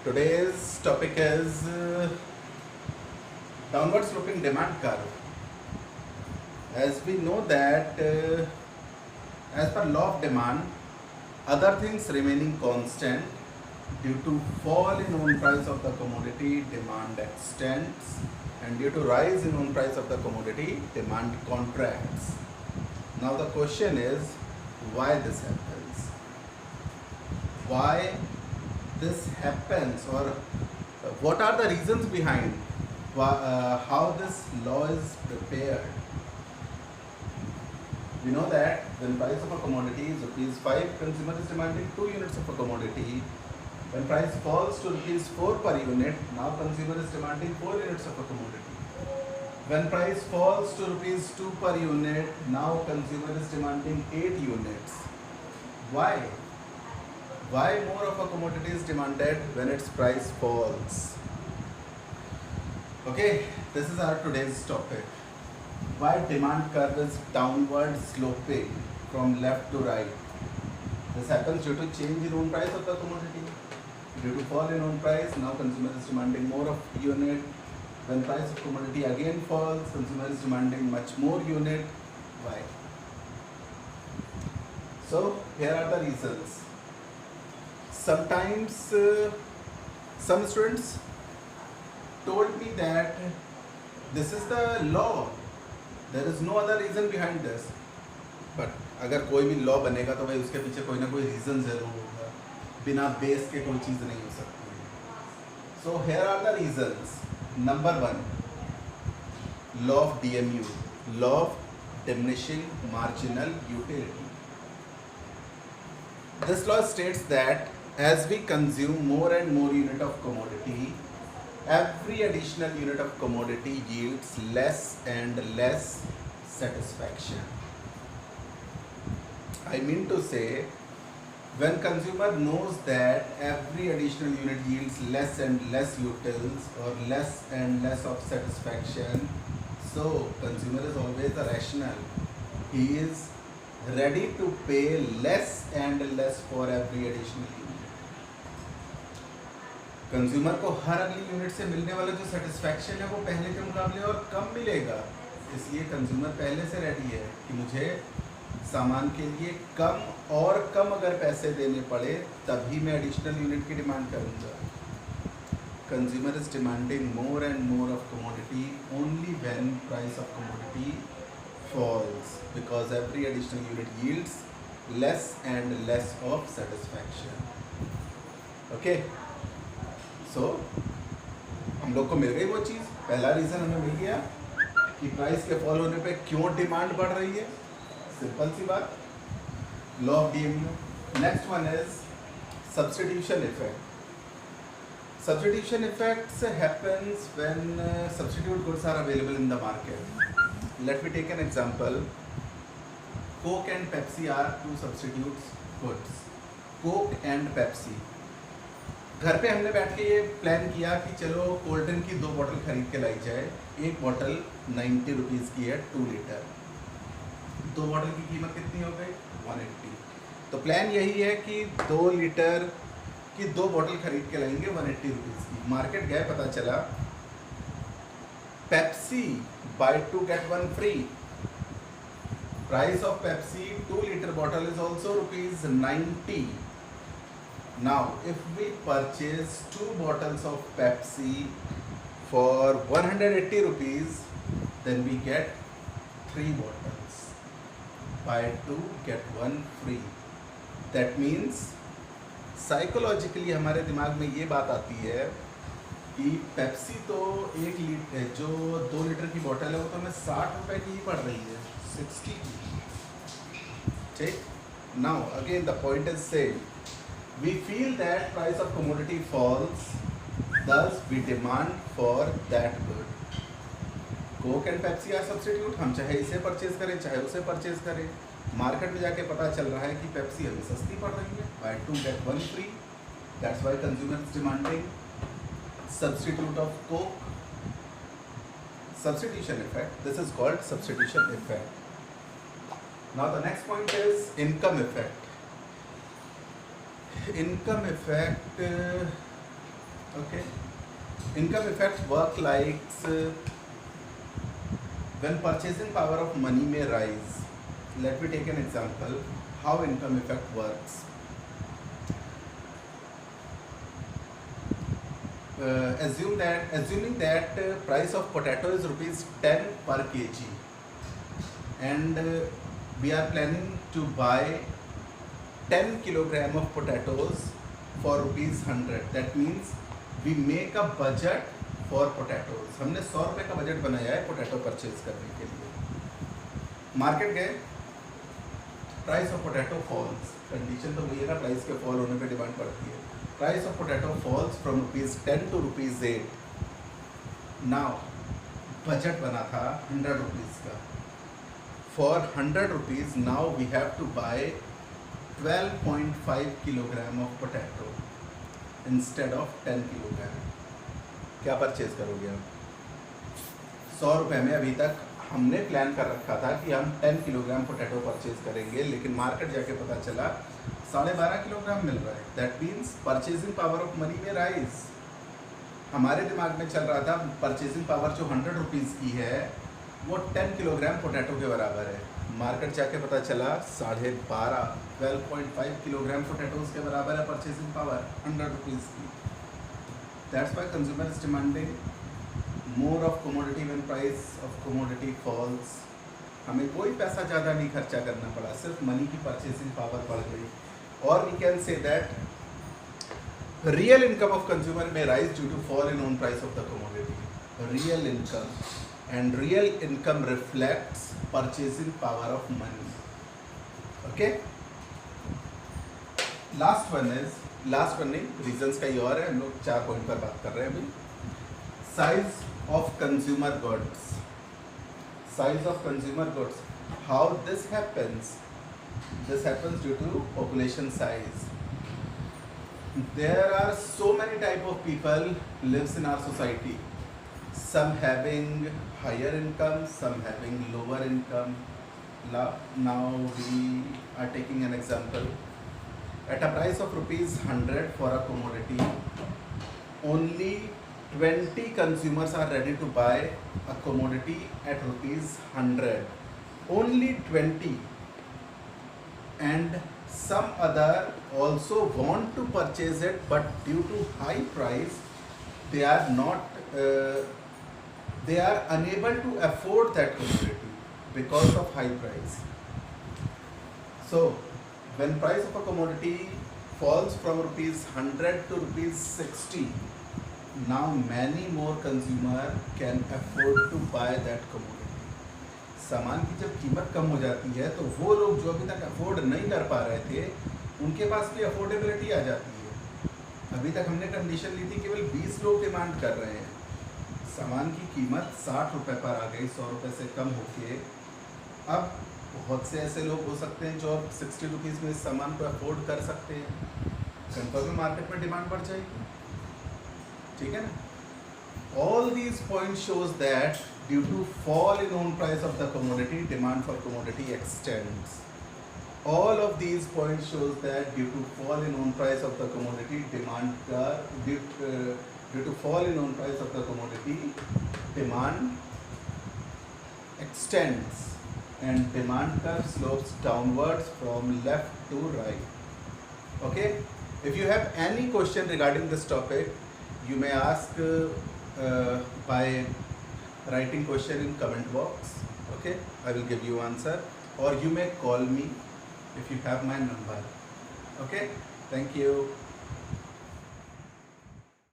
Today's topic is downward sloping demand curve. As we know that as per law of demand, other things remaining constant, due to fall in own price of the commodity, demand extends, and due to rise in own price of the commodity, demand contracts. Now the question is, why this happens? Why this happens, or what are the reasons behind how this law is prepared? We know that when price of a commodity is rupees 5, consumer is demanding 2 units of a commodity. When price falls to rupees 4 per unit, now consumer is demanding 4 units of a commodity. When price falls to rupees 2 per unit, now consumer is demanding 8 units. Why? Why more of a commodity is demanded when its price falls? Okay, this is our today's topic. Why demand curve is downward sloping from left to right? This happens due to change in own price of the commodity. Due to fall in own price, now consumer is demanding more of unit. When price of commodity again falls, consumer is demanding much more unit. Why? So here are the reasons. Sometimes some students told me that this is the law, there is no other reason behind this. But अगर कोई भी law बनेगा तो भाई उसके पीछे कोई ना कोई रीज़न ज़रूर होगा, बिना बेस के कोई चीज़ नहीं हो सकती. So here are the reasons. Number 1, law of DMU, law of diminishing marginal utility. This law states that as we consume more and more unit of commodity, every additional unit of commodity yields less and less satisfaction. I mean to say, when consumer knows that every additional unit yields less and less utils or less and less of satisfaction, so consumer is always rational. He is ready to pay less and less for every additional unit. Consumer को हर अगली unit से मिलने वाला जो satisfaction है वो पहले के मुकाबले और कम मिलेगा, इसलिए कंज्यूमर पहले से रेडी है कि मुझे सामान के लिए कम और कम अगर पैसे देने पड़े तभी मैं एडिशनल यूनिट की डिमांड करूंगा. Consumer is demanding more and more of commodity only when price of commodity falls, because every additional unit yields less and less of satisfaction. Okay, so हम लोग को मिल गई वो चीज़. पहला रीज़न हमें मिल गया कि प्राइस के फॉल होने पे क्यों डिमांड बढ़ रही है. सिंपल सी बात, law of DMU. Next one is substitution effect. Substitution effects happens when substitute goods are available in the market. Let me take an example. Coke and Pepsi are two substitute goods. Coke and Pepsi. घर पे हमने बैठ के ये plan किया कि चलो cold drink की 2 बॉटल खरीद के लाई जाए. एक बॉटल 90 रुपीज़ की है, 2 लीटर. 2 बॉटल की कीमत कितनी हो गई? 180. तो प्लान यही है कि 2 लीटर कि 2 बॉटल खरीद के लाएंगे 180 रुपीज़ की. मार्केट गए, पता चला Pepsi bye 2 get 1 free. Price of Pepsi 2 liter bottle is also rupees 90. Now if we purchase 2 bottles of Pepsi for 180 rupees, then we get 3 bottles. Buy 2 get 1 free. That means psychologically हमारे दिमाग में ये बात आती है कि Pepsi तो 1 litre जो 2 लीटर की बोतल है वो तो हमें 60 रुपए की ही पड़ रही है, 60 की. ठीक. Now again the point is same. We feel that price of commodity falls, thus we demand for that good. Coke and Pepsi are substitute. हम चाहे इसे परचेज करें चाहे उसे परचेज करें, मार्केट में जाके पता चल रहा है कि पेप्सी हमें सस्ती पड़ रही है. Buy 2 get 1 free. That's why consumer is demanding substitute of Coke. Substitution effect. This is called substitution effect. Now the next point is income effect. Income effect Okay. Income effect work like when purchasing power of money may rise. Let me take an example how income effect works. Assuming that price of potato is rupees 10 per kg, and we are planning to buy 10 kilogram of potatoes for rupees 100. That means we make a budget for potatoes. हमने 100 रुपये का budget बनाया है potato purchase करने के लिए. Market गए, price of potato falls. Condition तो वही है ना, प्राइस के फॉल होने पे डिमांड पड़ती है. Price of potato falls from rupees 10 to rupees 8. Now budget बना था 100 रुपीज़ का. For 100 rupees now we have to buy 12.5 kilogram of potato instead of 10 kilogram. क्या परचेज करोगे आप? 100 रुपये में अभी तक हमने प्लान कर रखा था कि हम 10 किलोग्राम पोटैटो परचेज करेंगे, लेकिन मार्केट जाके पता चला 12.5 किलोग्राम मिल रहा है. That means purchasing power of money में राइज. हमारे दिमाग में चल रहा था परचेजिंग पावर जो 100 रुपीज़ की है वो 10 किलोग्राम पोटैटो के बराबर है. मार्केट जाके पता चला 12.5 किलोग्राम पोटैटोज के बराबर है परचेजिंग पावर 100 रुपीज़ की. That's why consumer is demanding more of commodity when price of commodity falls. हमें कोई पैसा ज़्यादा नहीं खर्चा करना पड़ा, सिर्फ मनी की परचेजिंग पावर बढ़ गई. और we can say that real income of consumer में rise due to fall in own price of the commodity. Real income, and real income reflects purchasing power of money. Okay, last one नहीं, reasons का ही और है. हम लोग 4 point पर बात कर रहे हैं अभी. size of consumer goods. Size of consumer goods, how this happens? This happens due to population size. There are so many type of people lives in our society. Some having higher income, some having lower income. Now we are taking an example. At a price of rupees 100 for a commodity, only 20 consumers are ready to buy a commodity at rupees 100. Only 20. And some other also want to purchase it, but due to high price, they are not. They are unable to afford that commodity because of high price. So, when price of a commodity falls from rupees 100 to rupees 60, now many more consumer can afford to buy that commodity. सामान की जब कीमत कम हो जाती है तो वो लोग जो अभी तक अफोर्ड नहीं कर पा रहे थे उनके पास भी अफोर्डेबिलिटी आ जाती है. अभी तक हमने कंडीशन ली थी केवल 20 लोग डिमांड कर रहे हैं. सामान की कीमत 60 रुपये पर आ गई, 100 रुपये से कम होके. अब बहुत से ऐसे लोग हो सकते हैं जो 60 रुपीज़ में इस सामान को अफोर्ड कर सकते हैं. कंफर्म मार्केट में डिमांड बढ़ जाएगी. ठीक है ना. All these point shows that due to fall in own price of the commodity, demand for commodity extends. All of these points shows that due to fall in own price of the commodity, due to fall in own price of the commodity, demand extends and demand curve slopes downwards from left to right. Okay, if you have any question regarding this topic, you may ask by writing question in comment box. Okay, I will give you answer, or you may call me if you have my number. Okay, thank you.